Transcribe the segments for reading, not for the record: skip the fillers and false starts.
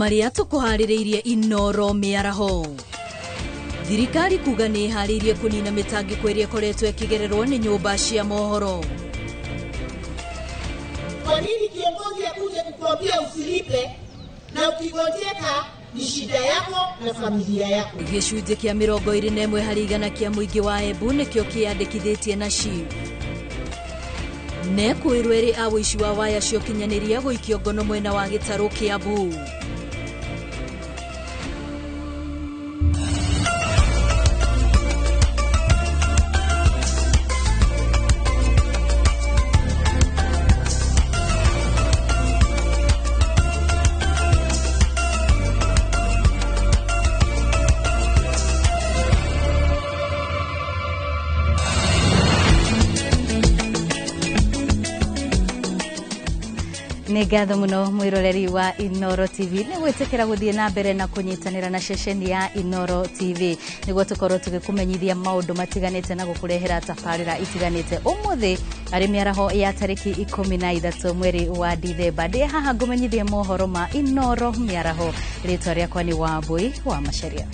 Maria tukuhaririirie Inoro miaraho. Thirikari kuga ni haririe kunina mitangiko iria koretwo ikigererwo ni nyumba cia mohoro. Kwa nini kiongozi akuje kukuambia usilipe na ukigojeka ni shida yako na familia yako? Gicunjĩ kia 21% kia muingi wa Embu nikio kiandikithitie na SHIF. Nekwirwo eri a wici wa waya cio kinyaniria guikio ngono mwena wa Gitaru Kiambu. Negatho muno mwiroreri wa Inoro TV ni gwetekera guthie na mbere na kunyitanira na ceceni ya Inoro TV niguo tukorwo tugikumenyithia maundu matiganite na gukurehera tabarira itiganite umuthi ari miaraho ya tariki 13 mweri wa Dithemba ndi haha ngumenyithia mohoro ma Inoro miaraho ritwa riakwa ni Wambui wa Macharia.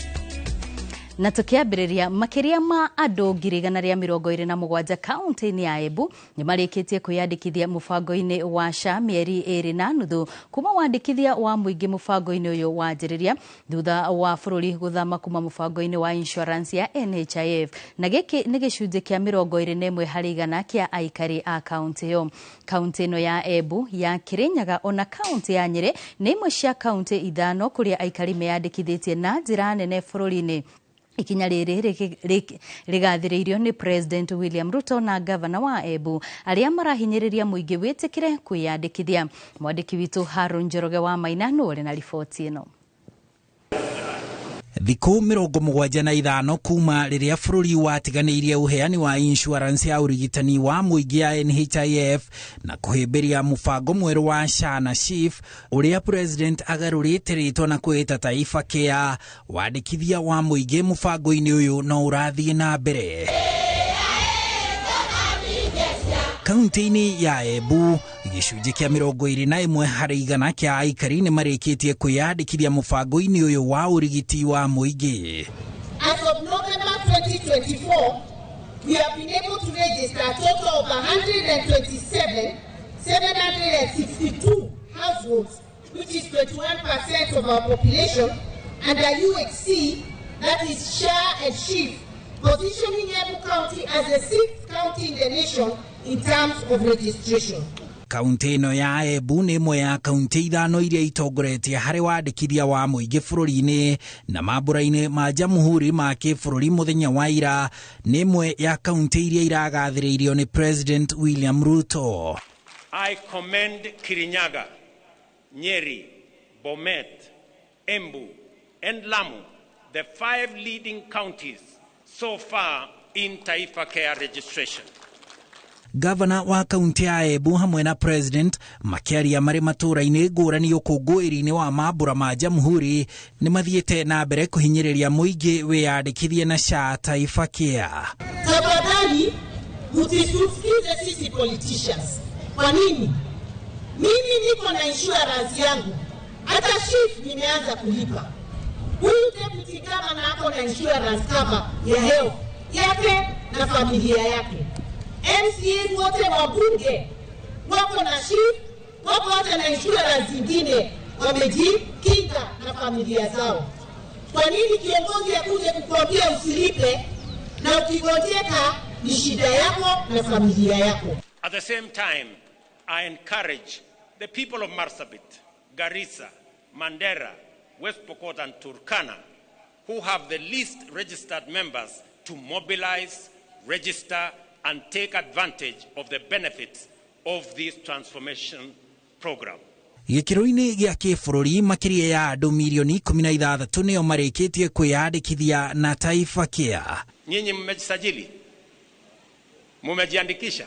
Na tukiambiriria makiria ma andu 127 kaunti-ini ya Embu ni marikitie kwiyandikithia mubango-ini wa SHA mieri 2.5 kuma wandikithia wa muingi mubango-ini uyu wanjiriria thutha wa bururi guthama kuma mubango-ini wa insurance ya NHIF na giki ni gicunjĩ kia 21% kia aikari a kaunti yo. Kaunti ino ya Embu ya Kirinyaga ona kaunti ya Nyeri ni imwe cia kaunti ithano kuria aikari meyandikithitie na njira nene bururi-ini. Ikinya riri rigathiriirio ni President William Ruto na Governor wa Embu aria marahinyiriria muingi witikire kwiyandikithia. Mwandiki witu Harun Njoroge wa Maina no ri na ripoti ino. Thikũ 75 kuma riria bururi watiganirie uheani wa insurance ya urigitani wa muingi ya NHIF na kuhimbiria mubango mweru wa SHA na SHIF uria President agarurite ritwa na kwita Taifa Care, wandikithia wa muingi mubango-ini uyu no urathie na mbere. Kaunti-ini ya Embu gicunjĩ kia 21% kia aikari ni marikitie kwiyandikithia mubango-ini uyu wa urigiti wa muingi. As of November 2024, we have been able to register a total of 127,762 households, which is 21% of our population, and a UHC, that is SHA and SHIF, positioning Embu County as the 6th county in the nation in terms of registration. Kaunti ino ya Embu ni imwe ya kaunti ithano iria itongoretie hari wandikithia wa muingi bururi-ini na mambura-ini ma jamhuri ma kibũrũri muthenya wa ira ni imwe ya kaunti iria iragathĩrĩirio ni President William Ruto. I commend Kirinyaga, Nyeri, Bomet, Embu and Lamu, the 5 leading counties so far in Taifa Care registration. Governor wa kaunti ya Embu hamwe na President makiaria mari matura-ini ngũrani ũkũngũĩri-inĩ wa mambura ma jamhuri ni mathiĩte na mbere kuhinyĩrĩria muingi wiyandikithie na SHA Taifa Care. Tafadhali msitusikize sisi politicians. Kwa nini? Mimi niko na insurance yangu. Hata SHIF nimeanza kulipa. Huyu deputy governor ako na insurance kama ya health yake na familia yake. MCAs wote wa bunge wako na SHIF, wako hata na insurance zingine wamejikinga na familia zao. Kwa nini kiongozi akuje kukuambia usilipe na ukigojeka ni shida yako na familia yako? At the same time, I encourage the people of Marsabit, Garissa, Mandera, West Pokot and Turkana who have the least registered members to mobilize, register and take advantage of the benefits of this transformation program. Gĩkĩro-inĩ gĩa kĩbũrũri makiria ya andũ milioni 16 nĩo marĩkĩtie kwĩyandĩkithia na Taifa Care. Nyinyi mmejisajili? Mumejiandikisha?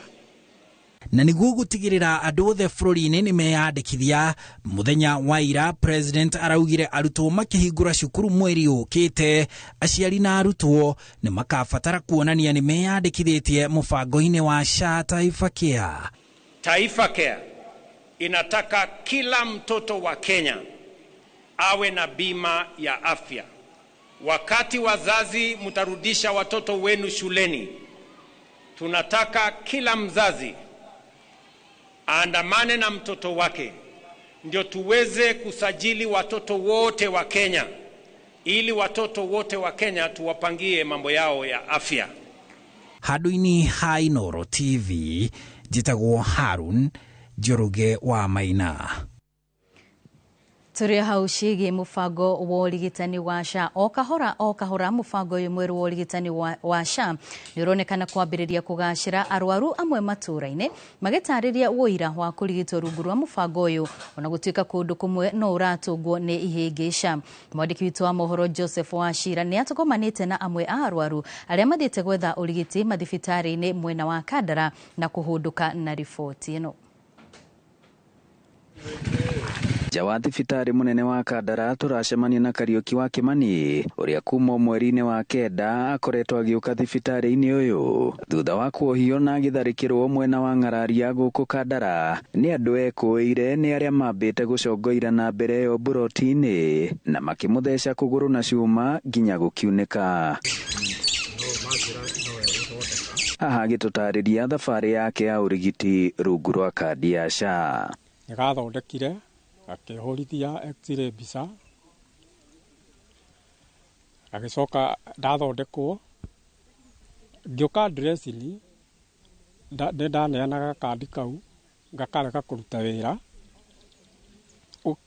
Na niguo gutigirira andu othe bũrũri-inĩ nĩ meyandĩkithia muthenya wa ira President araugire arutwo makihingura cukuru mweri ũkĩte aciari na arutwo nĩ makabatara kuonania nĩ meyandĩkithĩtie mũbango-inĩ wa SHA Taifa Care. Taifa Care inataka kila mtoto wa Kenya awe na bima ya afya. Wakati wazazi mtarudisha watoto wenu shuleni, tunataka kila mzazi aandamane na mtoto wake, ndio tuweze kusajili watoto wote wa Kenya, ili watoto wote wa Kenya tuwapangie mambo yao ya afya. Haduini ha Inoro TV, jitagwo Harun Njoroge wa Maina. Turi hau ciĩgiĩ mũbango wa ũrigitani wa SHA o kahora mũbango ũyũ mwerũ wa ũrigitani wa SHA nĩ ũronekana kwambĩrĩria kũgacĩra arwaru amwe matũũra-inĩ magĩtarĩria wũira wa kũrigitwo rungu rwa mũbango ũyũ ona gũtuĩka kũndũ kũmwe no ũratũngwo nĩ ihĩngĩca. Mwandĩki witũ wa mohoro Joseph Wachira nĩ atũgomanĩte na amwe a arwaru arĩa mathiĩte gwetha ũrigiti mathibitarĩ-inĩ mwena wa Kandara na kũhũndũka na riboti ĩno. Jawa thibitari munene wa Kandara turacemania na Kariuki wa Kimani uria kuma mweri-inĩ wa kenda akoretwo agiuka thibitari-inĩ uyu thutha wa kuohio na githarikirwo mwena wa Ng'araria guku Kandara ni andu ekuire ni aria mambite gucongoira na mbere yo buroti-inĩ na makimutheca kuguru na cuma nginya gukiunĩka. Aha gitutariria thabari yake ya urigiti rungu rwa kandi ya SHA. Nĩgathondekire akĩhũrithia x-ray mbica agĩcoka ndathondekwo ngĩũka dressing ndaneanaga kandi kau ngakareka kũruta wĩra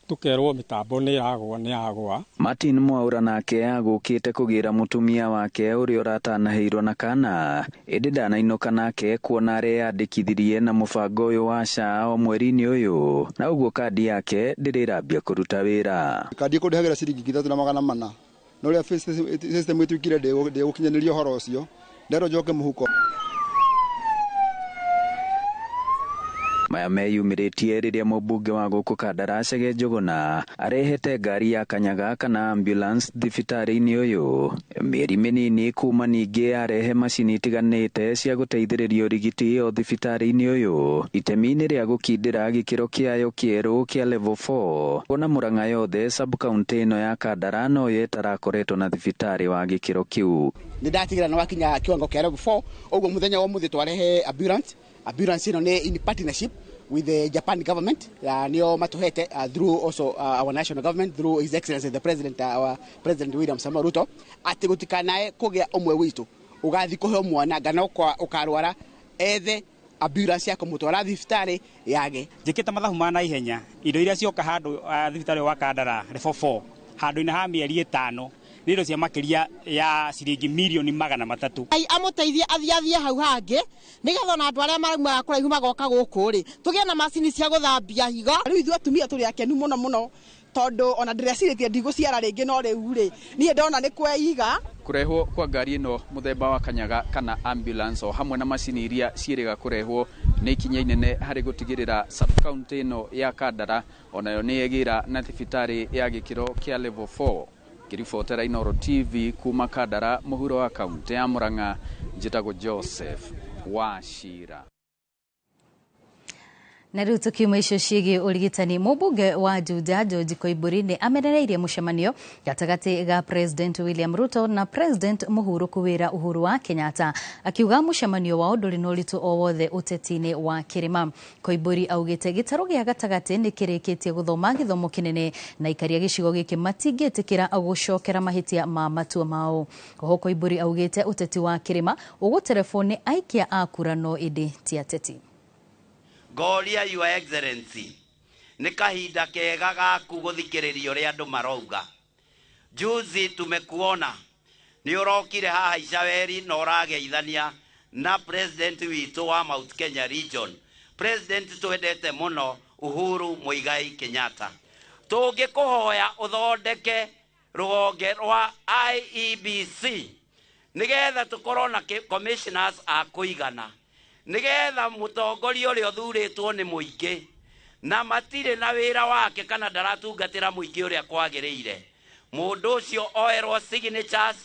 tukerwo mitambo nĩ yagwa. Martin Mwaura nake agũkĩte kũgira mutumia wake ũrĩa ũratanaheirwo na kana ĩndĩ ndanainũka nake kuona areyandĩkithirie na mũbango ũyũ wa SHA o mweri-inĩ ũyũ na ũguo kandi yake ndĩrĩrambia kũruta wĩra. Kandi ĩkũndĩhagĩra ciringi 3,400 no rĩa system ĩtuĩkire ndĩgũkinyanĩria ũhoro ũcio ndero njoke mũhuko. Maya meyumĩrĩtie rĩrĩa mũmbunge wa gũkũ Kandara Chege Njuguna arehete ngari ya kanyaga kana ambulance thibitarĩ-inĩ ũyũ mĩeri mĩnini kuma ningĩ arehe macini itiganĩte cia gũteithĩrĩria ũrigiti o thibitarĩ-inĩ ũyũ itemi-inĩ rĩa gũkindĩra gĩkĩro kĩayo kĩerũ kĩa level 4 ona Murang'a yothe sub-county ĩno ya Kandara no yetarakoretwo na thibitarĩ wa gĩkĩro kĩu. Nĩndatigĩra nĩ wakinya kiwango kĩa level 4 ũguo mũthenya wa mũthĩ twarehe ambulance ino nĩ in partnership with the Japan government nio matuhete through also our national government through his excellency the president our president William Samoei Ruto ati gutikanae kugia omwe witu ugathi kuhe mwana ngana ukarwara ethe ambulance yako mutwara thibitari yage njikita mathabu ma na ihenya indo iria cioka handu thibitari wa Kandara level 4 handu-inĩ ha mĩeri 5 nĩndo cia makĩria ya ciringi milioni 300. Ai amuteithie athiathie hau hangi nigetha na andu aria marauma kuraihu magoka guku ri tugie na macini cia guthambia higo riu ithu atumia turi akenu muno tondu ona ndireciretie ndiguciara ringi no riu ri nie ndona ni kweiga kurehwo kwa ngari ino muthemba wa kanyaga kana ambulance o hamwe na macini iria ciĩrĩga kurehwo nĩ ikinya inene harĩ gutigĩrĩra sub-county ino ya Kandara onayo nĩyegĩra na thibitarĩ ya gĩkĩro kĩa level 4. Kiribotera Inoro TV kuma Kandara mũhuro wa kaunti ya Murang'a njĩtagwo Joseph Wachira. Na rĩu tukiuma icio ciĩgiĩ ũrigitani mũmbunge wa Juja George Koimbũri nĩ amenereirie mũcemanio gatagatĩ ga President William Ruto na President mũhurũku wĩra Uhuru wa Kenyatta akiuga mũcemanio wao ndũrĩ na ũritũ o wothe ũteti-inĩ wa kĩrĩma. Koimbũri augĩte gĩtarũ gĩa gatagatĩ nĩ kĩrĩkĩtie gũthoma gĩthomo kĩnene na ikaria gĩcigo gĩkĩ matingĩtĩkĩra gũcokera mahĩtia ma matua mao. Oho Koimbũri augĩte ũteti wa kĩrĩma ũgũterebwo nĩ aikia a kura no ĩndĩ ti ateti. Goria Your Excellency ni kahinda kega gaku guthikiriria uria andu marauga. Juzi tumekuona ni urokire haha Icaweri na urageithania na President witu wa Mount Kenya Region. President twendete muno Uhuru Muigai Kenyatta. Tungikuhoya uthondeke ruhonge rwa IEBC nigetha tukorwo na commissioners a kuigana nigetha mutongoria uria thuritwo ni muingi na matire na wira wake kana ndaratungatira muingi uria kwagiriire mundu ucio oerwo signatures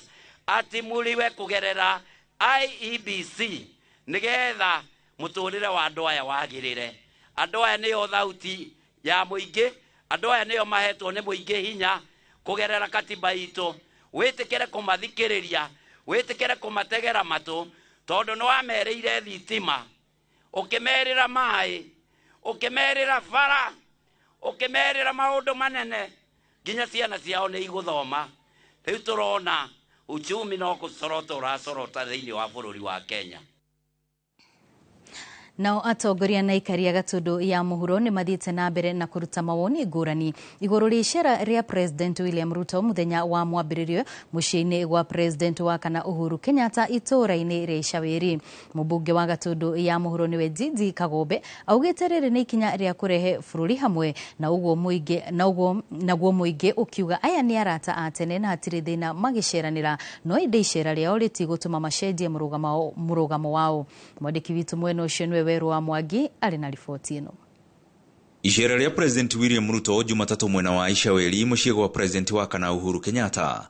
atimuliwe kugerera IEBC nigetha muturire wa andu aya wagirire. Andu aya niyo thauti ya muingi, andu aya niyo mahetwo ni muingi hinya kugerera katiba itu witikire kumathikiriria witikire kumategera matu tondu no amerire thitima ukimerira mai ukimerira bara ukimerira maundu manene nginya ciana ciao ni iguthoma riu turona uchumi no kusorota urasorota thiini wa bururi wa Kenya. Nao atongoria na ikaria gatundu ya muhuro ni mathiite na mbere na kuruta mawoni ngurani iguru ria icera ria President William Ruto muthenya wa mwambiririo muciini gwa President wa kana Uhuru Kenyatta itura-ini ria Icawiri. Mubunge wa gatundu ya muhuro niwe Ndindi Kagombe augite riri ni ikinya ria kurehe bururi hamwe na uguo muingi ukiuga aya ni arata atene na hatiri thina magiceranira no inde icera riao ritigutuma macendie murugamo wao. Mwandiki witu mwena ucio niwe Weru wa Mwangi ali na ripoti ino. Icera ria President William Ruto Jumatatu mwena wa Icawiri muciĩ gwa President wa kana Uhuru Kenyatta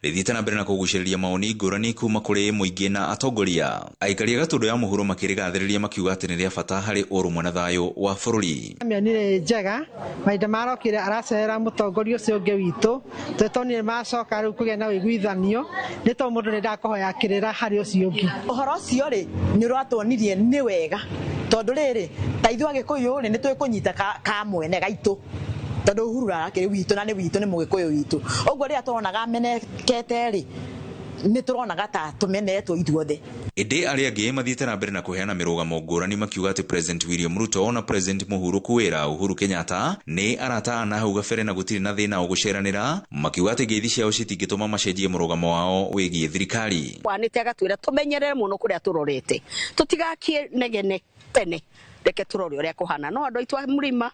rithiĩte na mbere na kugucĩrĩria maoni ngũrani kuma kũrĩ mũingĩ na atongoria. Aikaria gatundu ya muhuro makĩrĩgathĩrĩria makiuga atĩ nĩ rĩa bata harĩ ũrũmwe na thayũ wa bũrũri. Mĩonire njega mahinda marokire aracera mũtongoria ũcio ũngĩ witũ twetonire macoka rĩu kũgĩa na ũiguithanio nĩ tondũ mũndũ nĩ ndakohoya kĩrĩra harĩ ũcio ũngĩ. Ũhoro ũcio rĩ nĩ ũratwonirie nĩ wega tondũ rĩrĩ ta ithuĩ Agĩkũyũ rĩ nĩ twĩkũnyita ka mwene gaitũ tondu Uhuru rake witu na ni witu ni Mũgĩkũyũ witu ogwo ria turonaga menekete ri ni turonaga ta tumenetwo ithuothe. Indi aria angĩ mathiĩte na mbere na kuheana mĩrũgamo ngũrani makiuga atĩ President William Ruto na President Mũhuru kwĩra Uhuru Kenyatta nĩ arata na hau gabere na gũtirĩ na thĩna ũgũceranĩra, makiuga atĩ ngeithi ciao citingĩtũma macenjie mũrũgamo wao wĩgiĩ thirikari. Wanĩte agatwĩra tũmenyerere mũno kũrĩa tũrorete tũtigakie negene tene reke turore uria kuhana no andu aitwa murima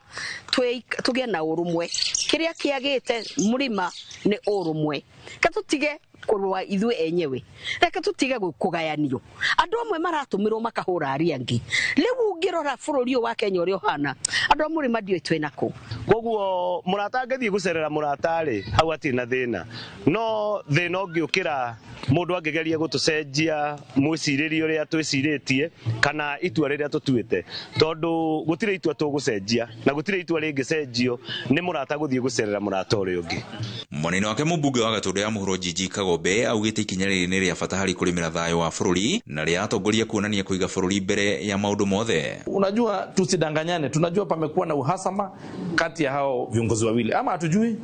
tugie na urumwe kiria kiagite murima ni urumwe katutige kurwa ithuĩ enyewe reke tutige kugayanio andu amwe maratumirwo makahura aria angi riu ngirora bururi wa Kenya uria uhana andu murima ndio twina ku koguo murata ngathie gucerera muratari hau atina thina no thina ungiukira mundu angegeria gutucenjia mwiciririo ria twiciritie kana itua riria tutuite tondu gutire itua tugucenjia na gutire itua ringicenjio ni murata guthie gucerera murata uria ungi. Munene wake mubunge wa gatundu ya muhuro Ndindi Kagombe augite ikinya riri ni ria bata hari kurimira thayo wa bururi na ria atongoria kuonania kuiga bururi mbere ya maundu mothe. Unajua tusidanganyane, tunajua pamekuwa na uhasama kati ya hao viongozi wawili ama hatujui.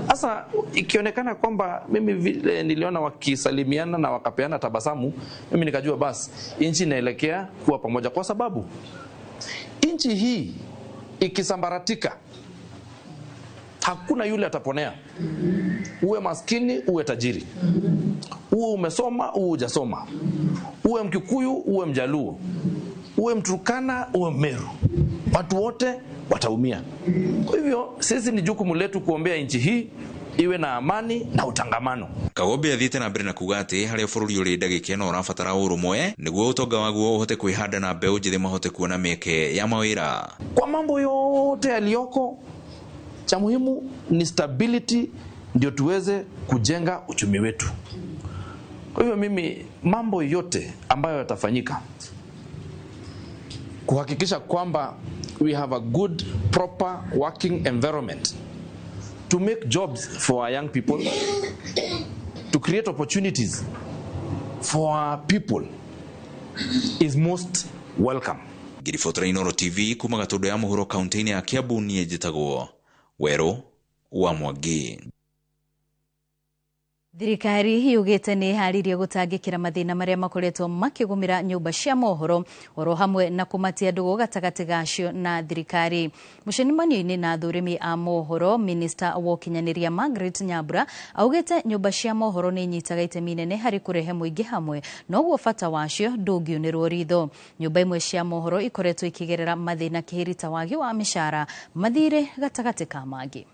Sasa ikionekana kwamba mimi vile niliona wakisalimiana na wakapeana tabasamu, mimi nikajua basi nchi inaelekea kuwa pamoja, kwa sababu nchi hii ikisambaratika hakuna yule ataponea. Uwe maskini, uwe tajiri. Uwe umesoma, uwe hujasoma. Uwe Mkikuyu, uwe Mjaluo. Uwe Mturkana, uwe Meru. Watu wote wataumia. Kwa hivyo sisi ni jukumu letu kuombea nchi hii iwe na amani na utangamano. Kagombe athiĩte na mbere na kuga atĩ harĩa bũrũri ũrĩ ndagĩkena ũrabatara ũrũmwe nĩguo ũtonga waguo ũhote kwĩhanda na mbeũ njĩthĩ mahote kuona mĩeke ya mawĩra. Kwa mambo yote yaliyoko, cha muhimu ni stability ndio tuweze kujenga uchumi wetu. Kwa hivyo mimi mambo yote ambayo yatafanyika kuhakikisha kwamba we have a good proper working environment to make jobs for our young people, to create opportunities for our people is most welcome. Ngirifotora Inooro TV kuma gatundu ya muhuro kaunti-inĩ ya Kiambu niĩ njĩtagwo Weru wa Mwangi. Thirikari yugite ni haririe gutangikira mathina maria makoretwo makigumira nyumba cia mohoro oro hamwe na kumatia ndugu gatagati gacio na thirikari. Mucemanio-ini na athurimi a mohoro, Minister wa Ũkinyanĩria Margaret Nyambura augite nyumba cia mohoro ni nyitaga itemi inene hari kurehe muingi hamwe no guo bata wacio ndũngĩunĩrwo ritho. Nyumba imwe cia mohoro ikoretwo ikigerera mathina kĩhĩrita wagi wa mĩcara mathire gatagati ka mangĩ.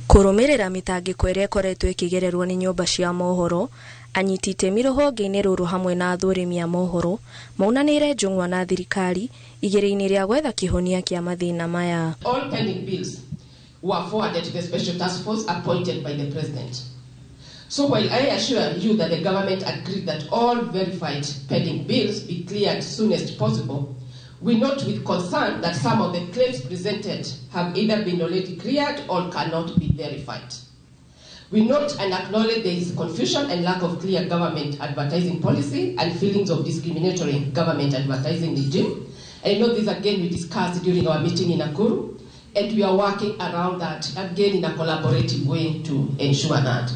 Kurumirira mitangiko iria ikoretwo ikigererwo ni nyumba cia mohoro, anyiti itemi rũhonge-inĩ rũrũ hamwe na athũrimi a mohoro maunanĩire njũng'wa na thirikari igĩrĩ-inĩ rĩa gwetha kĩhonia kĩa mathĩna maya. All pending bills were forwarded to the special task force appointed by the president. So while I assure you that the government agreed that all verified pending bills be cleared soonest possible, We note with concern that some of the claims presented have either been already cleared or cannot be verified. We note and acknowledge there is confusion and lack of clear government advertising policy and feelings of discriminatory government advertising regime. And I know this again we discussed during our meeting in Nakuru, and we are working around that again in a collaborative way to ensure that.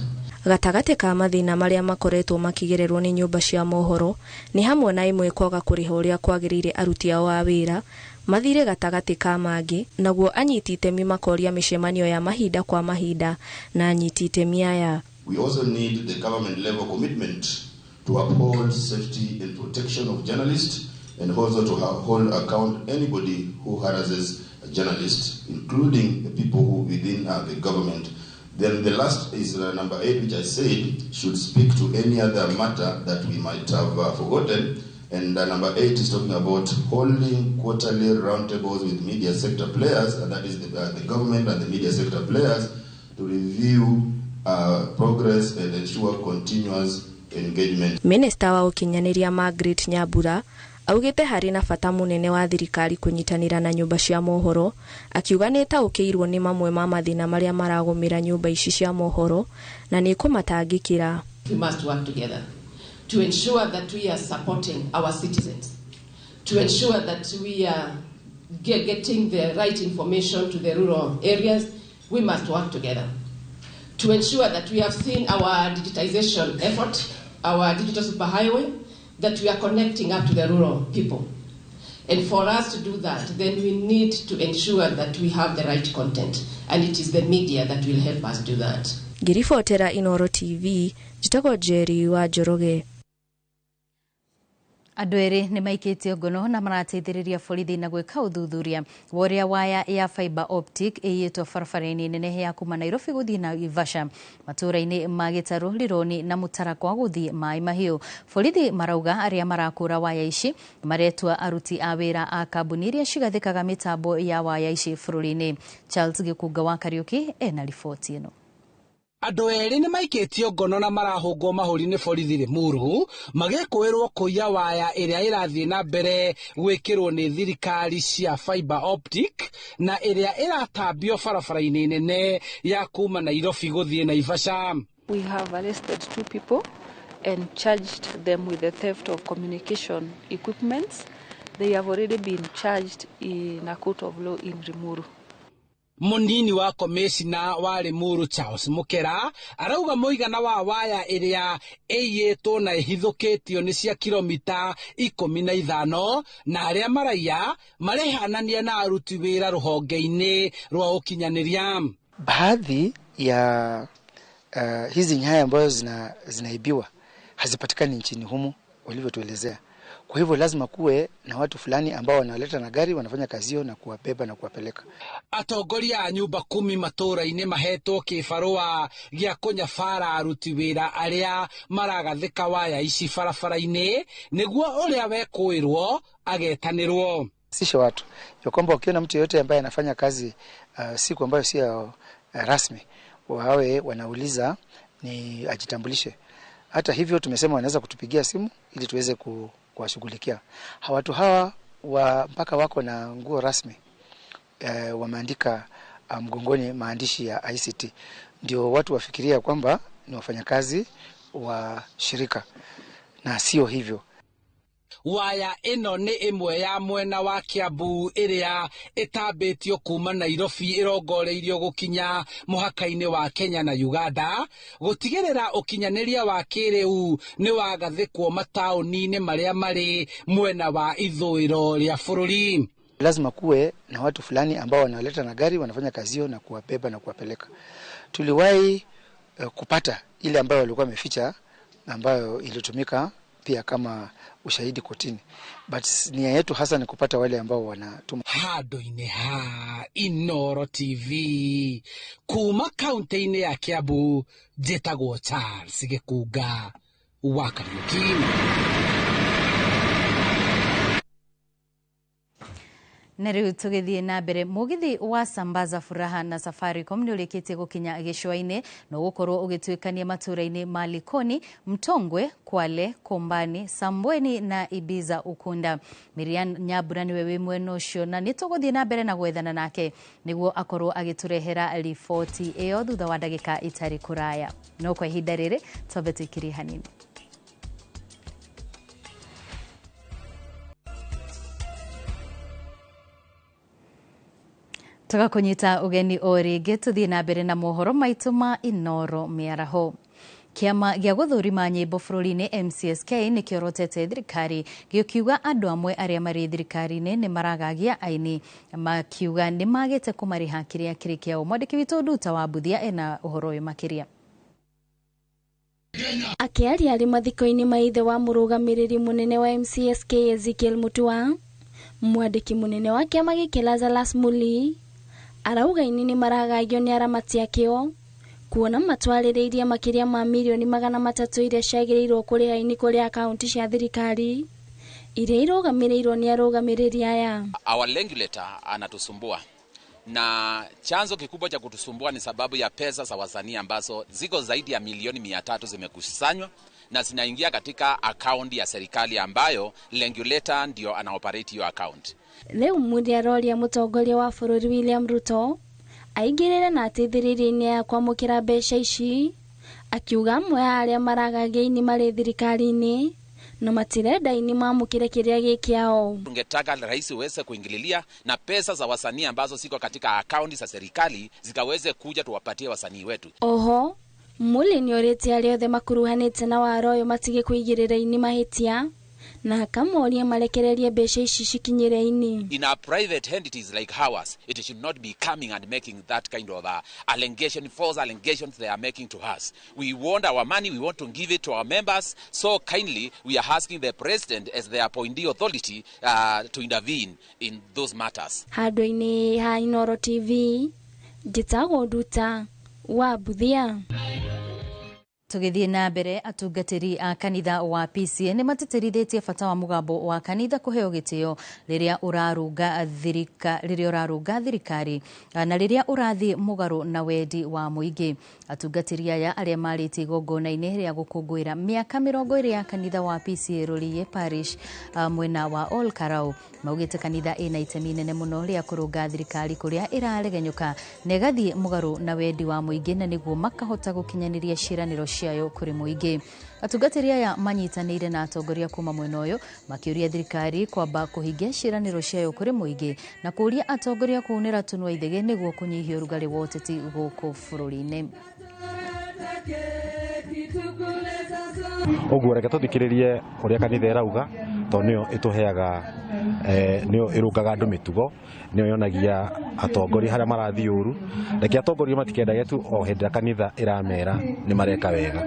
Gatagate ka mathina maria makoretwo makigererwo ni nyumba cia mohoro ni hamwe na imwe kwaga kuriha uria kwagirire aruti ao a wira mathire gatagate ka mangi naguo anyiti itemi makoria micemanio ya mahinda kwa mahinda na anyiti itemi aya. We also need the government level commitment to uphold safety and protection of journalists and also to hold account anybody who harasses a journalist, including the people who within the government. Then the last is number 8, which I said should speak to any other matter that we might have forgotten. And number 8 is talking about holding quarterly roundtables with media sector players, and that is the government and the media sector players, to review progress and ensure continuous engagement. Minister wa ukinyaniria Margaret Nyambura augite hari na bata munene wa thirikari kunyitanira na nyumba cia mohoro akiuga ni taukirwo ni mamwe ma mathina maria maragumira nyumba ici cia mohoro na ni kumatangikira. We must work together to ensure that we are supporting our citizens, to ensure that we are getting the right information to the rural areas. We must work together to ensure that we have seen our digitization effort, our digital superhighway, that we are connecting up to the rural people. And for us to do that, then we need to ensure that we have the right content, and it is the media that will help us do that. Girifotera Inoro TV, jitagwo Jerry wa Njoroge. Andũ eri ni maikĩtio ngono na marateithĩrĩria borithi na gwĩka ũthuthuria woria waya ya fiber optic ĩyĩtwo barabara-inĩ nene ya kuma Nairobi gũthiĩ Naivasha matũra-inĩ ma Gĩtarũ, Lironi na Mũtarakwa gũthiĩ Mai Mahiũ. Borithi marauga arĩa marakũra waya ici maretwa aruti a wĩra a kambuni iria cigathĩkaga mĩtambo ya waya ici bũrũri-inĩ. Charles Gĩkunga wa Kariuki ena riboti ĩno. Andũ eri ni maikĩtio ngono na marahũngwo mahũri nĩ borithi Limuru magĩkwĩrwo kũiya waya ĩrĩa ĩrathiĩ na mbere gwĩkĩrwo nĩ thirikari cia fiber optic na ĩrĩa ĩratambio barabara-inĩ nene ya kuma Nairobi gũthiĩ Naivasha. We have arrested 2 people and charged them with the theft of communication equipment. They have already been charged in a court of law in Limuru. Munini wa komishina wa Limuru Charles Mukera arauga mũigana wa waya ĩrĩa ĩiyĩtwo na ĩhithũkĩtio nĩ cia kilomita 15 na arĩa maraiya marehanania na aruti wĩra rũhonge-inĩ rwa ũkinyanĩria. Baadhi ya hizi nyaya ambazo zinaibiwa hazipatikani nchini humu walivyotuelezea. Kwa hivyo lazima kuwe na watu fulani ambao wanaleta na gari wanafanya kazi hiyo na kuwabeba na kuwapeleka. Atongoria a nyumba 10 matũra-inĩ mahetwo kĩbarũa gĩa kũnyabara aruti wĩra arĩa maragathĩka waya ici barabara-inĩ nĩguo ũrĩa wekũĩrwo agetanĩrwo. Sisha watu ya kwamba ukiona mtu yote ambaye anafanya kazi siku ambayo sio rasmi wawe wanauliza ni ajitambulishe. Hata hivyo tumesema wanaweza kutupigia simu ili tuweze kuwashughulikia. Watu hawa mpaka wako na nguo rasmi wameandika mgongoni maandishi ya ICT. Ndio watu wafikiria kwamba ni wafanyakazi wa shirika na sio hivyo. Waya ĩno nĩ ĩmwe ya mwena wa Kiambu ĩrĩa ĩtambĩtio kuma Nairobi ĩrongoreirio gũkinya mũhaka-inĩ wa Kenya na Uganda gũtigĩrĩra ũkinyanĩria wa kĩrĩu nĩ wagathĩkwo mataũni-inĩ marĩa marĩ mwena wa ithũĩro rĩa bũrũri. Lazima kuwe na watu fulani ambao wanaleta na gari wanafanya kazi hiyo na kuwabeba na kuwapeleka. Tuliwahi kupata ile ambayo walikuwa wameficha ambayo ilitumika pia kama ushahidi kotini, but nia yetu hasa ni kupata wale ambao wanatuma. Handũ-inĩ ha Inoro TV kuma kaunti-inĩ ya Kiambu njĩtagwo Charles Gĩkunga wa Kariuki. Na riu tugithie na mbere mugithi wa Sambaza Furaha na Safaricom ni ulikitie gukinya gicwa-ini no gukorwo ugitwikania matura-ini ma Likoni, Mtongwe, Kwale, Kombani, Sambweni na Ibiza Ukunda. Miriam Nyambura niwe wi mwena ucio na nituguthie na mbere na gwethana nake niguo akorwo agiturehera riboti iyo thutha wa ndagika itari kuraya. No kwa ihinda riri twambe twikiri hanini. Tugakunyita ugeni o ringi tuthie na mbere na mohoro maitu ma Inoro miaraho. Kiama gĩa gũthũrima nyĩmbo bũrũri-inĩ MCSK nĩ kĩorotete thirikari gĩkiuga andũ amwe arĩa marĩ thirikari-inĩ nĩ maragagia aini makiuga nĩ magĩte kũmarĩha kĩrĩa kĩrĩ kĩao. Mwandĩki witũ Nduta wa Mbuthia ena ũhoro ũyũ makĩria. Akĩaria arĩ mathiko-inĩ ma ithe wa mũrũgamĩrĩri mũnene wa MCSK Ezekiel Mutua, mwandĩki mũnene wa kĩama gĩkĩ Lazarus Muli arauga ini nĩ maragagio nĩ aramati akĩo kuona matwarĩrĩirie makĩria ma milioni 300 iria ciagĩrĩirwo kũrĩha aini kũrĩ akaunti cia thirikari iria irũgamĩrĩirwo nĩ arũgamĩrĩri aya. Our regulator anatusumbua na chanzo kikubwa cha kutusumbua ni sababu ya pesa za wasanii ambazo ziko zaidi ya milioni 300 zimekusanywa na zinaingia katika akaunti ya serikali ambayo regulator ndio anaoperate hiyo account. Leo Mudi aroria mũtongoria wa bũrũri William Ruto aingĩrĩre na ateithĩrĩrie-inĩ ya kwamũkĩra mbeca ici, akiuga amwe arĩa maragagia ini marĩ thirikari-inĩ na matirenda ini mamũkĩre kĩrĩa gĩkĩao. Tungetaka rais uweze kuingililia na pesa za wasanii ambazo ziko katika akaunti za serikali zikaweze kuja tuwapatie wasanii wetu. Oho Muli nĩ orĩtie arĩa othe makuruhanĩte na waro ũyũ matige kũigĩrĩra ini mahĩtia na akamoria marekererie mbeca ici cikinyĩre ini. In our private entities like ours, it should not be coming and making that kind of false allegations they are making to us. We want our money, we want to give it to our members, so kindly we are asking the president as the appointee authority to intervene in those matters. Handũ-inĩ ha Inoro TV, njĩtagwo Nduta wa Mbuthia. Tugithie na mbere atungatĩri a kanitha wa PCA nĩ mateterithĩtie bata wa mũgambo wa kanitha kũheo gĩtĩo rĩrĩa ũrarũnga thirikari na rĩrĩa ũrathiĩ mũgarũ na wendi wa mũingĩ. Atungatĩri aya arĩa marĩtie igongona-inĩ rĩa gũkũngũĩra mĩaka 20 ya kanitha wa PCA Rũriĩ Parish mwena wa Ol Karau maugĩte kanitha ĩna itemi inene mũno rĩa kũrũnga thirikari kũrĩa ĩraregenyũka na ĩgathiĩ mũgarũ na wendi wa mũingĩ na nĩguo makahota gũkinyanĩria ciĩranĩro ciayo kũrĩ mũingĩ. Atungatĩri aya manyitanĩire na atongoria kuma mwena ũyũ makĩũria thirikari kwamba kũhingia ciĩranĩro ciayo kũrĩ mũingĩ na kũũria atongoria kuunĩra tũnua ithege nĩguo kũnyihia ũrugarĩ wa ũteti gũkũ bũrũri-inĩ. Ũguo reke tũthikĩrĩrie ũrĩa kanitha ĩrauga tondũ nĩyo ĩtũheaga nĩyo ĩrũngaga andũ mĩtugo, nĩyo yonagia atongoria harĩa marathiĩ ũru. Reke atongoria matikendage tu o hĩndĩ ĩrĩa kanitha ĩramera nĩ mareka wega,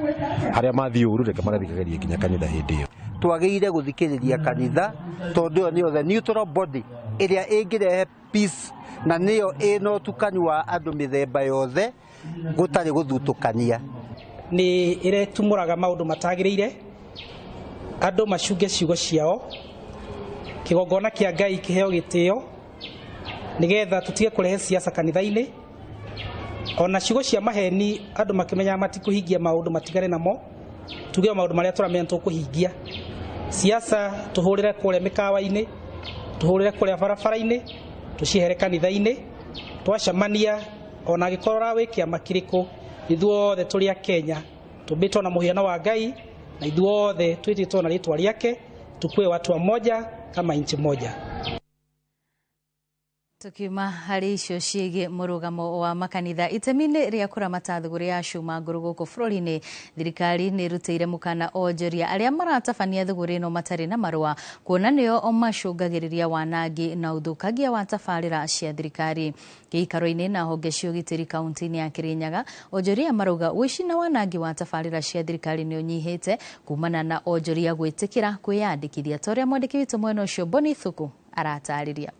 harĩa mathiĩ ũru reke magathikagĩria nginya kanitha hĩndĩ ĩyo. Twagĩrĩire gũthikĩrĩria kanitha tondũ ĩyo nĩyo the neutral body ĩrĩa ĩngĩrehe peace na nĩyo ĩna ũtukani wa andũ mĩthemba yothe gũtarĩ gũthutũkania. Nĩ ĩretumũraga maũndũ matagĩrĩire, andũ macunge ciugo ciao, kĩgongona kĩa Ngai kĩheo gĩtĩo nĩgetha tũtige kũrehe siasa kanitha-inĩ, ona ciugo cia maheni andũ makĩmenya matikũhingia maũndũ matigane namo, tuge maũndũ marĩa tũramenya tũkũhingia. Siasa tũhũrĩre kũrĩa mĩkawa-inĩ, tũhũrĩre kũrĩa barabara-inĩ, tũcihere kanitha-inĩ, twacemania ona angĩkorwo wĩ kĩama kĩrĩkũ, ithuothe tũrĩ a Kenya tũmbĩtwo na mũhiano wa Ngai na ithuothe twĩtĩtwo na rĩtwa rĩake tukue watu wamoja kama nchi moja. Tukiuma harĩ icio ciĩgiĩ mũrũgamo wa makanitha itemi-inĩ rĩa kũramata thũgũrĩ ya cuma ngũrũ gũkũ bũrũri-inĩ, thirikari nĩ ĩrutĩire mũkana onjoria arĩa maratabania thũgũrĩ ĩno matarĩ na marũa kuona nĩo macũngagĩrĩria wanangi na ũthũkangia wa tabarĩra cia thirikari. Gĩikaro-inĩ na honge cia ũgitĩri kaunti-inĩ ya Kirinyaga, onjoria marauga ũici na wanangi wa tabarĩra cia thirikari nĩ ũnyihĩte kumana na onjoria gwĩtĩkĩra kwĩyandĩkithia. Ta ũrĩa mwandĩki witũ mwena ũcio Boni Thuku aratarĩria.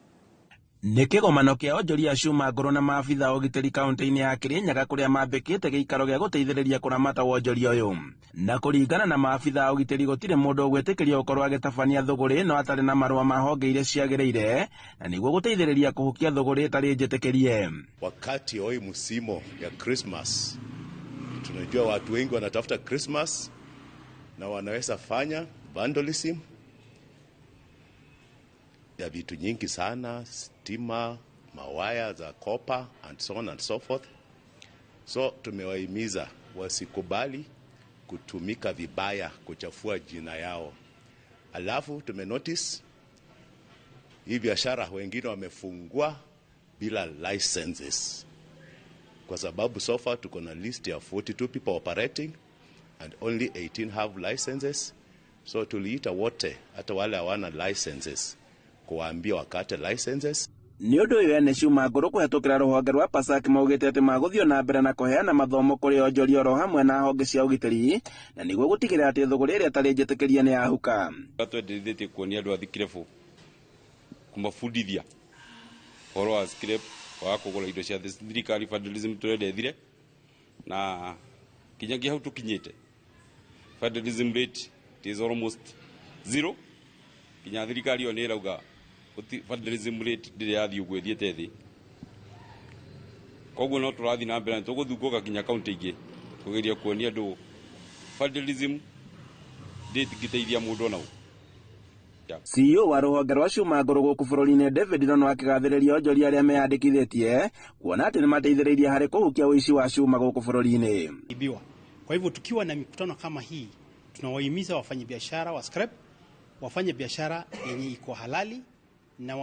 nä kä gomano kä onjoria cuma ngå na maabitha å gitä ri kauntä-inä ya Kirinyaga kå rä a mambä kä te gä ikaro gä a gå teithä rä ria kå ramata wonjoria å yå na kå ringana na maabitha å gitä ri gå tirä må ndå å gwä tä kä ria gå korwo agä tabania thå gå rä no atarä na marå ma honge iria ciagä rä ire na nä guo gå teithä rä ria kå hå kia thå gå rä tarä njä tä kä rie. Wakati wa hii msimu ya Christmas, tunajua watu wengi wanatafuta Christmas na wanaweza fanya vandalism ya vitu nyingi sana, stima, mawaya za copper and so on and so forth. So tumewahimiza wasikubali kutumika vibaya kuchafua jina yao. Alafu tumenotice hii biashara wengine wamefungua bila licenses, kwa sababu so far tuko na list ya 42 people operating and only 18 have licenses. So tuliita wote, hata wale hawana licenses, kuwaambia wakate licenses. Nĩ ũndũ ũyũ ene ciuma ngũrũ kũhetũkĩra rũhonge rwa PASAC maugĩte atĩ magũthiĩ na mbere na kũheana mathomo kũrĩ onjoria oro hamwe na honge cia ũgitĩri na nĩguo gũtigĩrĩra atĩ thũgũrĩ ĩrĩa ĩtarĩ njĩtĩkĩrie nĩ yahuka. Twendithĩtie kuonia andũ a thikirebu kumabundithia ũhoro wa scrap wa kũgũra indo cia thirikari vandalism tũrendethire na kinyagia hau tũkinyĩte vandalism rate is almost zero. Kinya thirikari yo nĩ ĩrauga vandalism rate ndĩrĩ yathiĩ ũguo ĩthiĩte thĩ. Koguo no tũrathiĩ na mbere tũgũthungũka kinya kaunti ingĩ kũgeria kuonia andũ vandalism ndĩngĩteithia mũndũ ona ũ. CEO wa rũhonge rwa cuma ngũrũ gũkũ bũrũri-inĩ David Rono akĩgathĩrĩria onjoria arĩa meyandĩkithĩtie kuona atĩ nĩ mateithĩrĩirie harĩ kũhukia ũici wa cuma gũkũ bũrũri-inĩ. Kwa hivyo tukiwa na mikutano kama hii tunawahimiza wafanyabiashara wa scrap wafanye biashara yenye iko halali na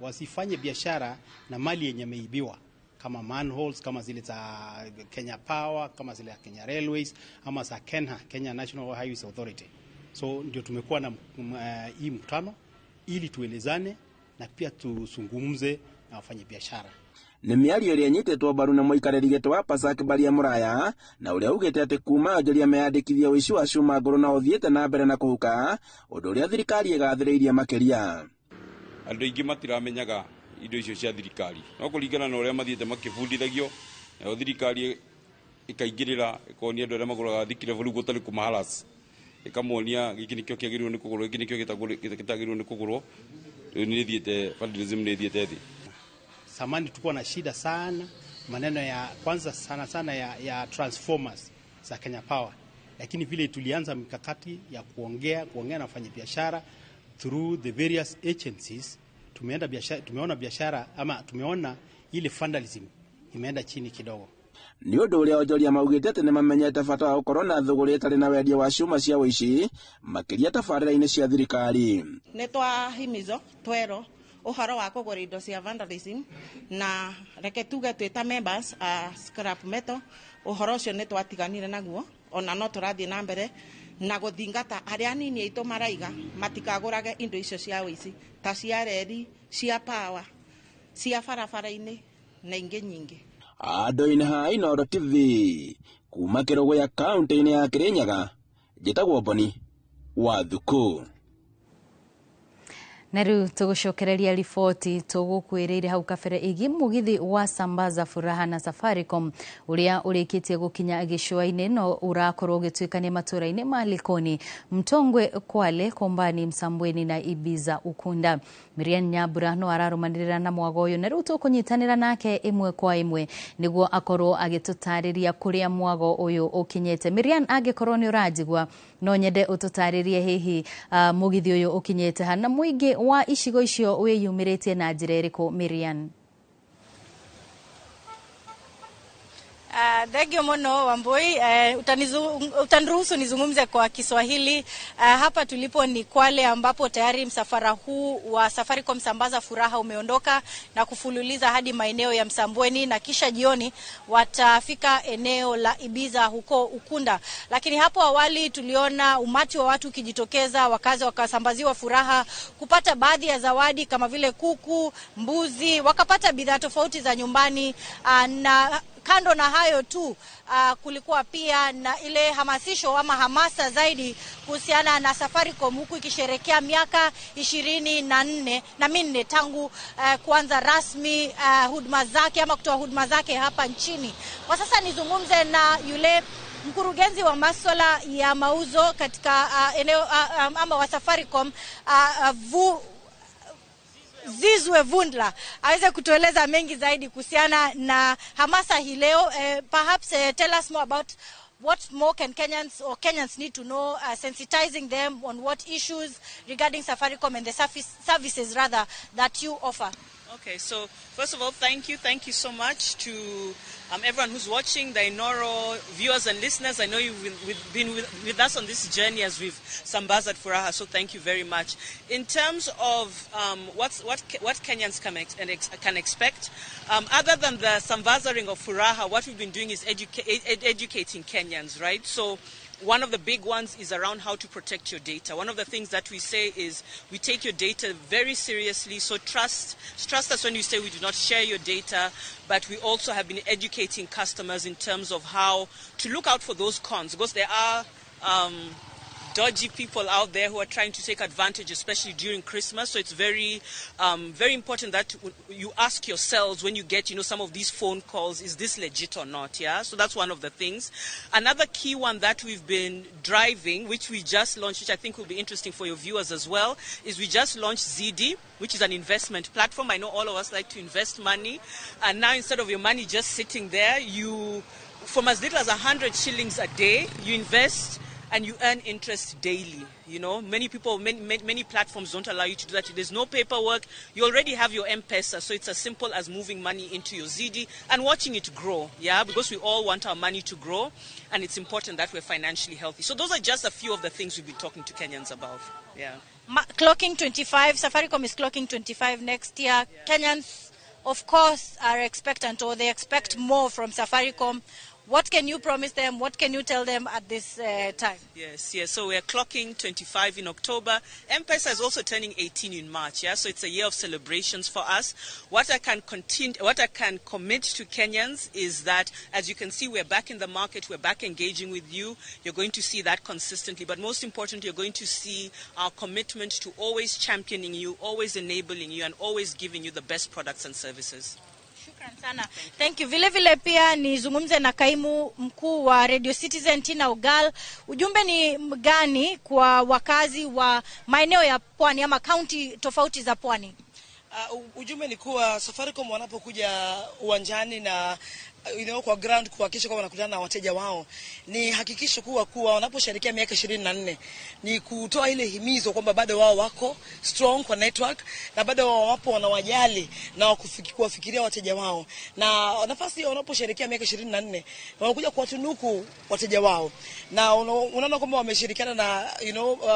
wasifanye biashara na mali yenye imeibiwa kama manholes, kama zile za Kenya Power, kama zile za Kenya Railways ama za KENHA, Kenya National Highways Authority. So ndio tumekuwa na hii mkutano ili tuelezane na pia tusungumze na wafanye biashara. Nĩ mĩario ĩrĩa ĩnyitĩtwo mbaru na mũikarĩri gĩtĩ wa PASAC Baria Mũraya na ũrĩa ugĩte atĩ kuma onjoria meyandĩkithia ũici wa cuma ngũrũ na ũthiĩte na mbere na kũhuka ũndũ ũrĩa thirikari ĩgathĩrĩirie makĩria. Andũ aingĩ matiramenyaga indo icio cia thirikari, no kũringana na ũrĩa mathiĩte makĩbundithagio na thirikari ĩkaingĩrĩra ĩkonia andũ arĩa magũraga thikirebu rĩu gũtarĩ kũmaharas, ĩkamonia gĩkĩ nĩkĩo kĩagĩrĩirwo nĩ kũgũrwo, gĩkĩ nĩkĩo gĩtagĩrĩirwo nĩ kũgũrwo, rĩu nĩ ĩthiĩte vandalism nĩ ĩthiĩte thĩ. Samani tulikuwa na shida sana maneno ya kwanza sana ya transformers za Kenya Power, lakini vile tulianza mikakati ya kuongea na wafanyabiashara through the various agencies, tumeona ile vandalism imeenda chini kidogo. Nĩ ũndũ ũrĩa onjoria maugĩte atĩ nĩ mamenyete bata wa gũkorwo na thũgũrĩ ĩtarĩ na wendia wa cuma cia ũici makĩria tabarĩra-inĩ cia thirikari. Nĩ twahimizwo twero uhoro wa kũgũra indo cia vandalism na reke tuge twĩta members a scrap metal, uhoro ũcio nĩ twatiganire naguo ona no tũrathiĩ na mbere na gũthingata arĩa anini aitũ maraiga matikagũrage indo icio cia ũici ta cia reri, cia power, cia barabara-inĩ na ingĩ nyingĩ. Andũ-inĩ ha Inooro TV kuma Kĩrũgũ kaunti-inĩ ya Kirinyaga, njĩtagwo Boni wa Thuku. Na rĩu tũgũcokereria riboti tũgũkwĩrĩire hau kabere ĩgiĩ mũgithi wa Sambaza Furaha na Safaricom ũrĩa ũrĩkĩtie gũkinya gĩcũa-inĩ no ũrakorwo ũgĩtuĩkania matũũra-inĩ ma Likoni, Mtongwe, Kwale, Kombani, Msambweni na Ibiza Ukunda. Miriam Nyambura no ararũmanĩrĩra na mwago ũyũ na rĩu tũkũnyitanĩra nake ĩmwe kwa ĩmwe nĩguo akorwo agĩtũtarĩria kũrĩa mwago ũyũ ũkinyĩte. Miriam, angĩkorwo nĩ ũranjigua no nyende ũtũtarĩrie hihi mũgithi ũyũ ũkinyĩte ha na mũingĩ wa icigo icio wĩyumĩrĩtie na njĩra ĩrĩkũ, Miriam? Thegio muno Wambui, utaniruhusu nizungumze kwa Kiswahili. Hapa tulipo ni Kwale ambapo tayari msafara huu wa Safaricom Sambaza Furaha umeondoka na kufululiza hadi maeneo ya Msambweni na kisha jioni watafika eneo la Ibiza huko Ukunda. Lakini hapo awali tuliona umati wa watu ukijitokeza, wakazi wakasambaziwa furaha kupata baadhi ya zawadi kama vile kuku, mbuzi, wakapata bidhaa tofauti za nyumbani na kando na hayo tu, kulikuwa pia na ile hamasisho ama hamasa zaidi kuhusiana na Safaricom, huku ikisherekea miaka 24 tangu kuanza rasmi huduma zake ama kutoa huduma zake hapa nchini. Kwa sasa nizungumze na yule mkurugenzi wa masuala ya mauzo katika eneo ama wa Safaricom, Zizwe Vundla, aweze kutueleza mengi zaidi kuhusiana na hamasa hii leo. Perhaps tell us more about what more can Kenyans need to know, sensitizing them on what issues regarding Safaricom and the services rather that you offer. Okay, so first of all, thank you so much to everyone who's watching, the Inoro viewers and listeners. I know you've been with us on this journey as we've sambazed Furaha, so thank you very much. In terms of what Kenyans can expect, other than the sambazaring of Furaha, what we've been doing is educating Kenyans, right? So one of the big ones is around how to protect your data. One of the things that we say is we take your data very seriously, so trust us when you say we do not share your data, but we also have been educating customers in terms of how to look out for those cons, because there are dodgy people out there who are trying to take advantage, especially during Christmas. So it's very important that you ask yourselves when you get, some of these phone calls, is this legit or not? Yeah. So that's one of the things. Another key one that we've been driving, which we just launched, which I think will be interesting for your viewers as well, is we just launched ZD, which is an investment platform. I know all of us like to invest money, and now instead of your money just sitting there, you, from as little as 100 shillings a day, you invest and you earn interest daily. Many platforms don't allow you to do that. There's no paperwork. You already have your M-Pesa, so it's as simple as moving money into your ZD and watching it grow, yeah, because we all want our money to grow, and it's important that we're financially healthy. So those are just a few of the things we've been talking to Kenyans about, yeah. Clocking 25, Safaricom is clocking 25 next year. Yeah. Kenyans, of course, are expectant, or they expect more from Safaricom. What can you promise them? What can you tell them at this time? Yes. So we're clocking 25 in October. M-Pesa is also turning 18 in March. Yeah. So it's a year of celebrations for us. What I can commit to Kenyans is that, as you can see, we're back in the market. We're back engaging with you. You're going to see that consistently. But most importantly, you're going to see our commitment to always championing you, always enabling you, and always giving you the best products and services. Sana. Thank you. Vile pia nizungumze na kaimu mkuu wa Radio Citizen Tina Ugal. Ujumbe ni gani kwa wakazi wa maeneo ya Pwani ama kaunti tofauti za Pwani? Ujumbe ni kuwa Safaricom wanapokuja uwanjani na kwa ground kuhakikisha kwamba wanakutana na wateja wao, ni hakikisho kuwa wanaposherehekea miaka 24 ni kutoa ile himizo kwamba bado wao wako strong kwa network, na bado wao wapo wanawajali na kuwafikiria wateja wao. Na nafasi ya wanaposherehekea miaka 24 wanakuja kuwatunuku wateja wao, na unaona kwamba wameshirikiana na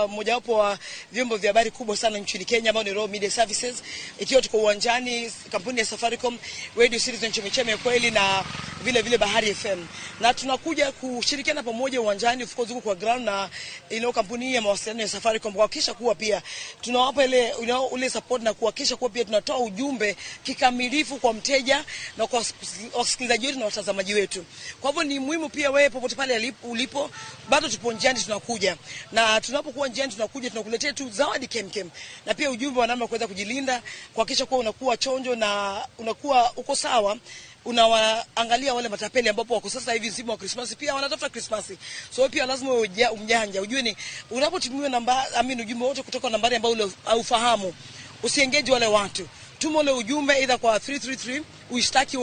mmoja wapo wa vyombo vya habari kubwa sana nchini Kenya ambao ni Raw Media Services, ikiwa tuko uwanjani, kampuni ya Safaricom, Radio Citizen Chemecheme kweli, na vile Bahari FM, na tunakuja kushirikiana pamoja uwanjani, of course huko kwa ground, na kampuni ya mawasiliano ya Safaricom kuhakikisha kuwa pia tunawapa ile ule support na kuhakikisha kuwa pia tunatoa ujumbe kikamilifu kwa mteja na kwa wasikilizaji wetu na watazamaji wetu. Kwa hivyo ni muhimu pia wewe popote pale ulipo, bado tupo njiani tunakuja, na tunapokuwa njiani tunakuletea tu zawadi kemkem, na pia ujumbe wa namna kuweza kujilinda, kuhakikisha kuwa unakuwa chonjo na unakuwa uko sawa. Unawaangalia wale matapeli ambapo wako sasa hivi msimu wa Christmas, pia wanatafuta Christmas. So pia lazima umjanja, ujue ni unapotumiwa ujumbe wote kutoka nambari ambayo haufahamu, usiengage wale watu. Tuma ule ujumbe either kwa 333 uishtaki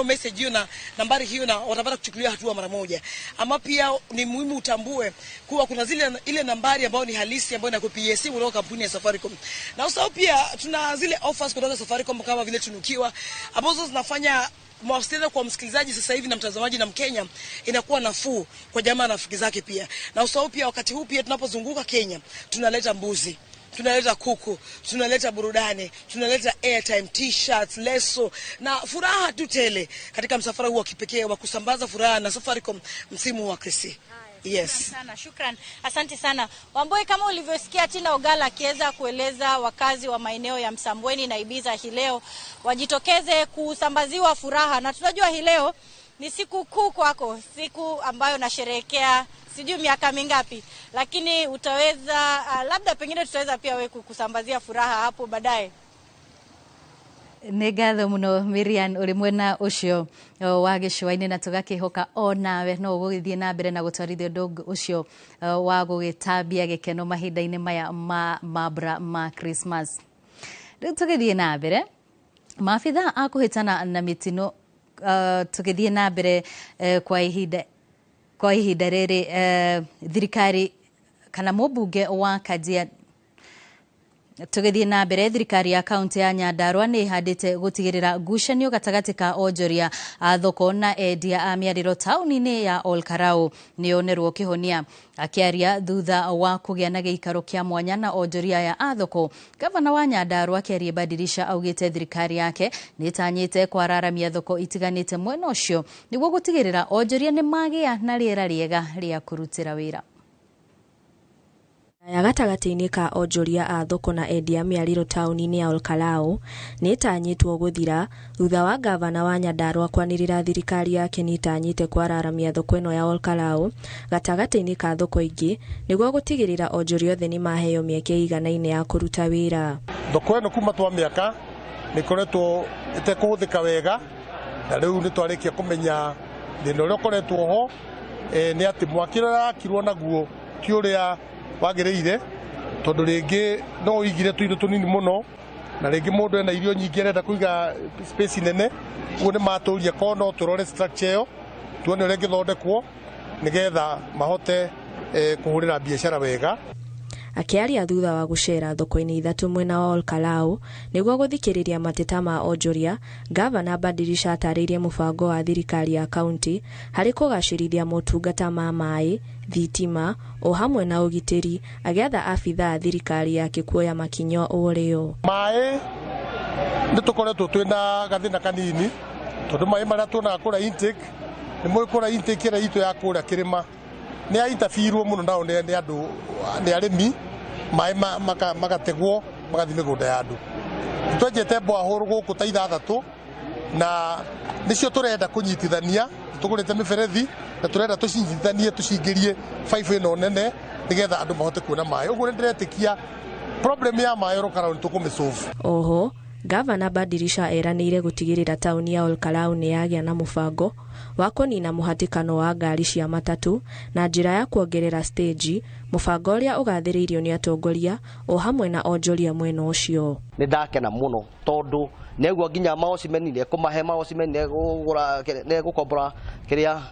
message hiyo na nambari hiyo, na watapata kuchukulia hatua mara moja. Ama pia ni muhimu utambue kuwa kuna ile nambari ambayo ni halisi ambayo inakupigia simu kutoka kampuni ya Safaricom. Na usahau pia tuna zile offers kutoka Safaricom kama vile tunukiwa ambazo zinafanya mawasiliano kwa msikilizaji sasa hivi na mtazamaji na Mkenya inakuwa nafuu kwa jamaa na rafiki zake pia. Na usahau pia wakati huu pia tunapozunguka Kenya, tunaleta mbuzi, tunaleta kuku, tunaleta burudani, tunaleta airtime, t-shirts, leso na furaha tu tele katika msafara huu wa kipekee wa kusambaza furaha na Safaricom msimu wa Krismasi. Yes. Shukran. Asante sana. Wamboi, kama ulivyosikia Tina Ogala akiweza kueleza wakazi wa maeneo ya Msambweni na Ibiza hii leo wajitokeze kusambaziwa furaha, na tunajua hii leo ni siku kuu kwako, siku ambayo nasherehekea sijui miaka mingapi, lakini utaweza labda pengine tutaweza pia wewe kusambazia furaha hapo baadaye. Negatho muno Miriam uri mwena ucio wa gicua-ini na tugakihoka onawe no gugithie na mbere na gutwarithia undu ucio wa gugitambia gikeno mahinda-ini maya mabra ma Christmas. Riu tugithie na mbere maabitha akuhitana na mitino tugithie na mbere kwa ihinda riri thirikari kana mubunge wa Kajiado tugithie na mbere thirikari ya kaunti ya Nyandarua ni handite gutigirira ngucanio gatagati ka onjoria a thoko na endia a miariro tauni-ini ya Olkarau ni onerwo kihonia. Akiaria thutha wa kugia na giikaro kia mwanya na onjoria ya a thoko, gavana wa Nyandarua Kerie Badirisha augite thirikari yake ni tanyite kwararamia thoko itiganite mwena ucio niguo gutigirira onjoria ni magia na riera riega ria kurutira wira. Ya gatagati-ini ka onjoria a thoko na endia miariro tauni-ini ya Olkarau ni tanyitwo guthira thutha wa gavana wa Nyandarua kwanirira thirikari yake ni tanyite kwararamia thoko ino ya Olkarau gatagati-ini ka thoko ingi niguo gutigirira onjoria othe ni maheo mieke igana-ini ya kuruta wira. Thoko ino kuma twa miaka nikoretwo itekuhuthika wega na riu ni twarikia kumenya thina uria ukoretwo ho ni ati mwakirora kirwo naguo ti uria wagiriire tondu ringi no uigire tuindo tunini muno na ringi mundu ena irio nyingi arenda kuiga space nene uone maturia kono turore structure yo tuone uria ngithondekwo nigetha mahote kuhurira biashara wega. Akiaria thutha wa gucera thoko-ini ithatu mwena wa Olkarau niguo guthikiriria mateta ma onjoria, gavana Badirisha ataririe mubango wa thirikari ya kaunti hari kugacirithia motungata ma mai, thitima o hamwe na ugitiri, agiatha abitha thirikari yake kuoya makinyo urio. Mai nitukoretwo twina gathina kanini tondu mai maria tuonaga kura intake ni mwikura intake ira itu ya kura kirima ni aitafirwo muno nao ni andu ni arimi mai magategwo magathi migunda ya andu twejete boahuru guku ta ithathatu na nicio turenda kunyitithania tugurite miberethi na turenda tucinyitithanie tucingirie five ino nene nigetha andu mahote kuona mai uguo ndiretikia problem ya mai Olkarau tukumisolve. Oho gavana Badirisha eranire gutigirira tauni ya Olkarau ni yagia na mubango wa kunina muhatikano wa ngari cia matatu na njira ya kuongerera stage, mubango uria ugathiriirio ni atongoria o hamwe na onjoria mwena ucio. Ni ndakena muno tondu neguo nginya maosimeni ne kumahe maosimeni ne gugura ne gukombora kiria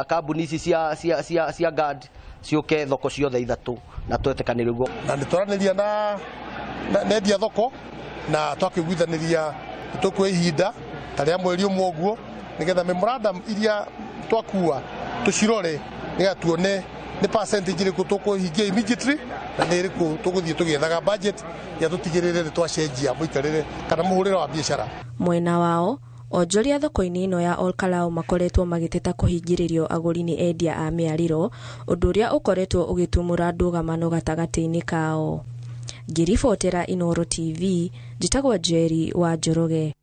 kambuni ici cia guard ciuke thoko ciothe ithatu na twetekaniria uguo na nitwaraniria na endia thoko na twakiguithaniria tukwe ihinda taria mweri umwe uguo nigetha memorandum iria twakua tucirore nigetha tuone ni percentage iriku tukuhingia immediately na ni iriku tuguthie tugiethaga budget ya tutigirire ni twacenjia muikarire kana muhurira wa biashara. Mwena wao onjoria thoko-ini ino ya Olkarau makoretwo magiteta kuhingiririo aguri ni endia a miariro, undu uria ukoretwo ugitumura ndugamano gatagati-ini kao. Ngiribotera Inoro TV, njitagwo Jerry wa Njoroge.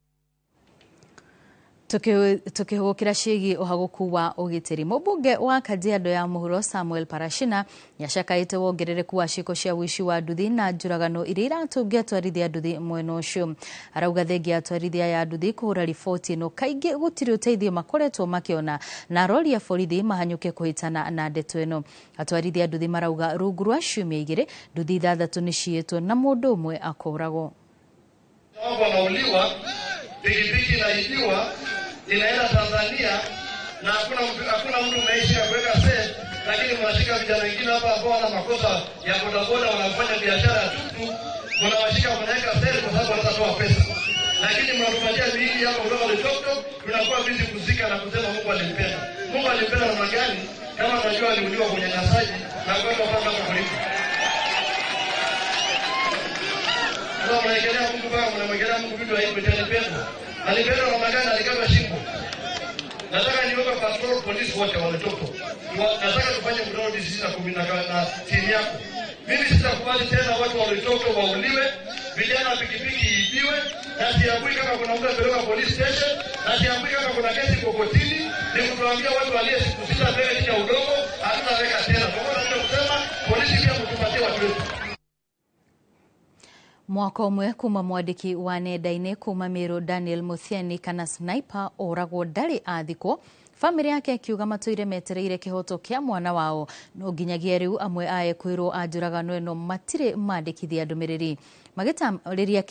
Tukihugukira ciigi uhaguku wa ugitiri, mubunge wa Kajiado ya muhuro Samuel Parashina yashakaite wongerereku wa ciiko cia wici wa nduthi na njuragano iria iratungia atwarithia nduthi mwena ucio. Arauga thengia atwarithia ya nduthi kuhura riboti ino kaingi gutiri uteithio makoretwo makiona na rori ya borithi mahanyuke kuhitana na ndeto ino. Atwarithia nduthi marauga rungu rwa ciumia igiri nduthi ithathatu ni ciitwo na mundu umwe akuragwo. Wanauliwa, pikipiki inaibiwa, inaenda Tanzania na hakuna mtu maishi ya kuweka safe, lakini mnashika vijana wengine hapa ambao wana makosa ya bodaboda wanafanya biashara ya tuktuk, mnawashika mnaweka safe kwa sababu wanatoa pesa. Lakini mnatupatia miili hapa kutoka Litoktok, tunakuwa busy kuzika na kusema Mungu alimpenda. Mungu alimpenda namna gani kama tunajua aliuliwa kwenye nasaji na kwenda mpaka kulipa. Kwa mnaekelea Mungu baba, mnamwekelea Mungu vitu hivyo itanipenda. Alipenda na magana alikaba shingo. Nataka niweke patrol police wote wa Litoktok. Nataka tufanye mkutano DC na timu yako. Mimi sitakubali tena watu walitoka wauliwe, vijana wa pikipiki iibiwe, na siambui kama kuna mtu apeleka police station, na siambui kama kuna kesi kokotini, ni kutuambia watu walie siku 6 mbele chini ya udongo, hatutaweka tena. Kwa hiyo kusema polisi pia mtupatie watu wetu. Mwaka umwe kuma mwandiki wa nenda-inĩ kuma Meru Daniel Muthiani kana Sniper oragwo ndarĩ athikwo, famĩlĩ yake akiuga matũire metereire kĩhoto kĩa mwana wao, no nginyagia rĩu amwe aye kwĩrwo anjũragano ĩno matirĩ mandĩkithia ndũmĩrĩri. Magĩtarĩria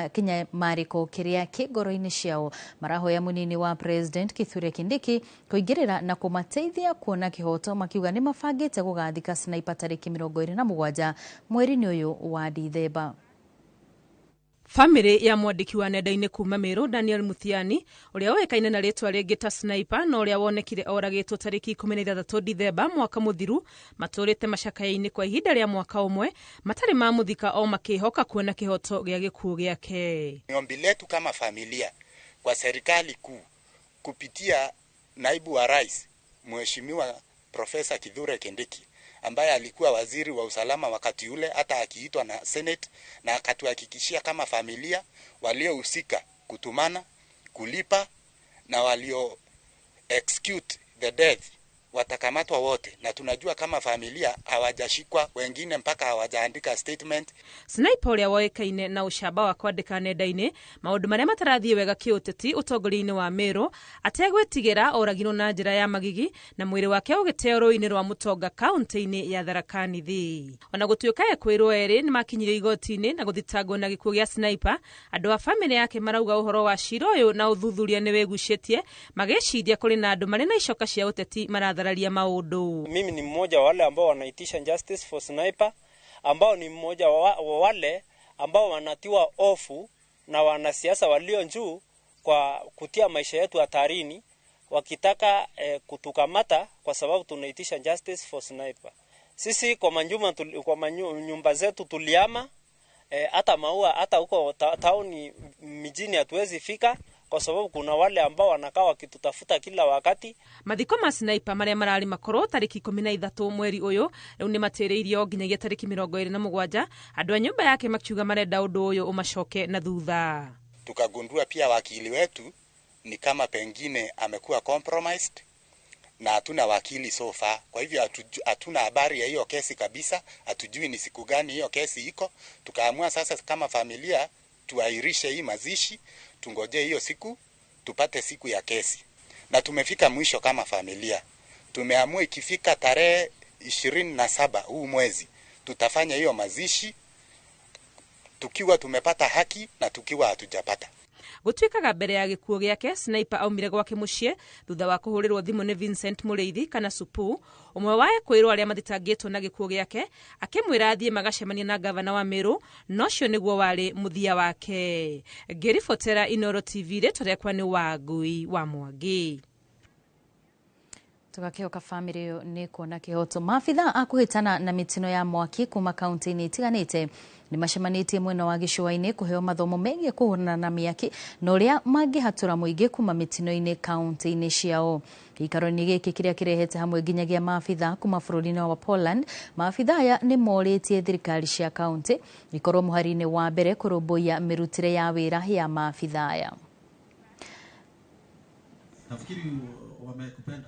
kĩnyamarĩko kĩrĩa kĩ ngoro-inĩ ciao, marahoya mũnini wa President Kithure Kindiki kũingĩrĩra na kũmateithia kuona kĩhoto, makiuga nĩ mabangĩte gũgathika Sniper tarĩki 27 mweri-inĩ ũyũ wa Dithemba. Family ya mwandiki wa nenda-inĩ kuma Meru Daniel Muthiani uria oĩkaine na rĩtwa rĩngĩ ta Sniper no ũrĩa wonekire oragĩtwo tarĩki 13 Dithemba mwaka mũthiru matũrĩte macakayainĩ kwa ihinda rĩa mwaka ũmwe matarĩ mamũthika o makĩhoka kuona kĩhoto gĩa gĩkuũ gĩake. Ombi letu kama familia kwa serikali kuu kupitia naibu wa rais Mheshimiwa Profesa Kithure Kindiki ambaye alikuwa waziri wa usalama wakati ule, hata akiitwa na Senate, na akatuhakikishia kama familia waliohusika kutumana, kulipa na walio execute the death watakamatwa wote, na tunajua kama familia hawajashikwa wengine mpaka hawajaandika statement. Sniper uria woĩkaine na ucamba wa kwandĩka nenda-inĩ maũndũ marĩa matarathiĩ wega kĩũteti ũtongoria-inĩ wa Meru ategwĩtigĩra oragirwo na njĩra ya magigi na mwĩrĩ wake ũgĩteo rũĩ-inĩ rwa Mũtonga kaunti-inĩ ya Tharaka Nithi. Ona gũtuĩka kwĩrwo erĩ nĩ makinyire igoti-inĩ na gũthitangwo na gĩkuũ gĩa Sniper, andũ a famĩlĩ yake marauga ũhoro wa cira ũyũ na ũthuthuria nĩ wĩgucĩtie, magĩciria kũrĩ na andũ marĩ na icoka cia ũteti maudhu. Mimi ni mmoja wa wale ambao wanaitisha justice for Sniper, ambao ni mmoja wa wale ambao wanatiwa ofu na wanasiasa walio juu kwa kutia maisha yetu hatarini, wakitaka kutukamata kwa sababu tunaitisha justice for Sniper. Sisi kwa nyumba zetu tuliama, hata maua, hata huko tauni mijini hatuwezi fika, kwa sababu kuna wale ambao wanakaa wakitutafuta kila wakati. Mathiko ma Sniper marĩa marari makorwo tariki 13 mweri ũyũ rĩu nĩ matĩrĩirio nginyagia tariki 27, andũ a nyũmba yake makiuga marenda ũndũ ũyũ umacoke na thutha. Tukagundua pia wakili wetu ni kama pengine amekuwa compromised na hatuna wakili so far. Kwa hivyo hatuna habari ya hiyo kesi kabisa, hatujui ni siku gani hiyo kesi iko. Tukaamua sasa kama familia tuahirishe hii mazishi, tungoje hiyo siku, tupate siku ya kesi. Na tumefika mwisho kama familia. Tumeamua ikifika tarehe 27 huu mwezi, tutafanya hiyo mazishi tukiwa tumepata haki na tukiwa hatujapata. Gũtuĩkaga mbere ya gĩkuũ gĩake, Sniper aumire gwake mũciĩ thutha wa kũhũrĩrwo thimũ nĩ Vincent Mũrĩithi kana Supu, ũmwe wa kwĩrwo arĩa mathitangĩtwo na gĩkuũ gĩake, akĩmwĩra athiĩ magacemania na gavana wa Meru, no ũcio nĩguo warĩ mũthia wake. Ngĩribotera Inoro TV, rĩtwa rĩakwa nĩ Wangui wa Mwangi. Tugakĩoka famĩlĩ ĩyo nĩ kuona kĩhoto. Maabitha akũhĩtana na mĩtino ya mwaki kuma kaunti-inĩ itiganĩte nĩ macemanĩtie mwena wa gĩcũa-inĩ kũheo mathomo megiĩ kũhũrana na mĩaki na ũrĩa mangĩhatũra mũingĩ kuma mĩtino-inĩ kaunti-inĩ ciao. Gĩikaro-inĩ gĩkĩ kĩrĩa kĩrehete hamwe nginyagia maabitha kuma bũrũri-inĩ wa Poland, maabitha aya nĩ morĩtie thirikari cia kaunti ikorwo mũhari-inĩ wa mbere kũrũmbũiya mĩrutĩre ya wĩra ya maabitha aya. Nafikiri wamekupenda.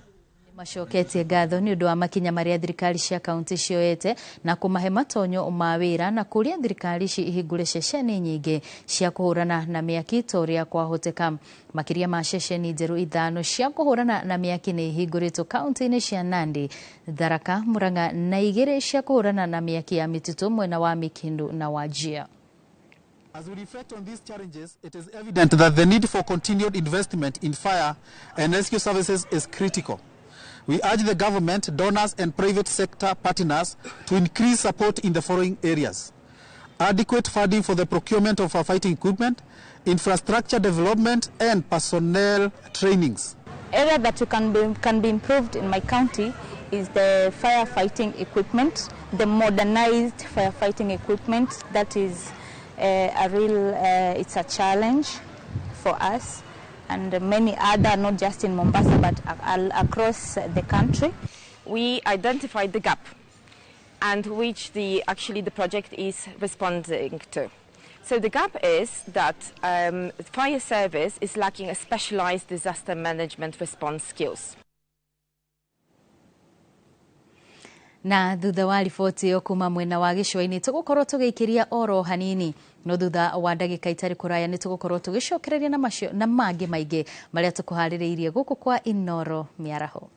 Macoketie ngatho nĩ ũndũ wa makinya marĩa thirikari cia kaunti cioete na kũmahe matonyo ma wĩra na kũrĩa thirikari ici ihingũre ceceni nyingĩ cia kũhũrana na mĩaki ta ũrĩa kwahoteka. Makĩria ma ceceni njerũ 5 cia kũhũrana na mĩaki nĩ ihingũrĩtwo kaunti-inĩ cia Nandi, Tharaka, Murang'a na 2 cia kũhũrana na mĩaki ya mĩtitũ mwena wa Mikindu na Wajir. As we reflect on these challenges, it is evident that the need for continued investment in fire and rescue services is critical. We urge the government, donors and private sector partners to increase support in the following areas: adequate funding for the procurement of firefighting equipment, infrastructure development and personnel trainings. Area that can be improved in my county is the firefighting equipment, the modernized firefighting equipment. That is it's a challenge for us and many other, not just in Mombasa but across the country. We identified the gap and which actually the project is responding to. So the gap is that fire service is lacking a specialized disaster management response skills. Na thutha wa riboti yo kuma mwena wa gicwa-ini tugukorwo tugiikiria oro hanini no thutha wa ndagika itari kuraya ni tugukorwo tugicokereria na macio na mangi maingi maria tukuhaririirie guku kwa Inoro Miaraho.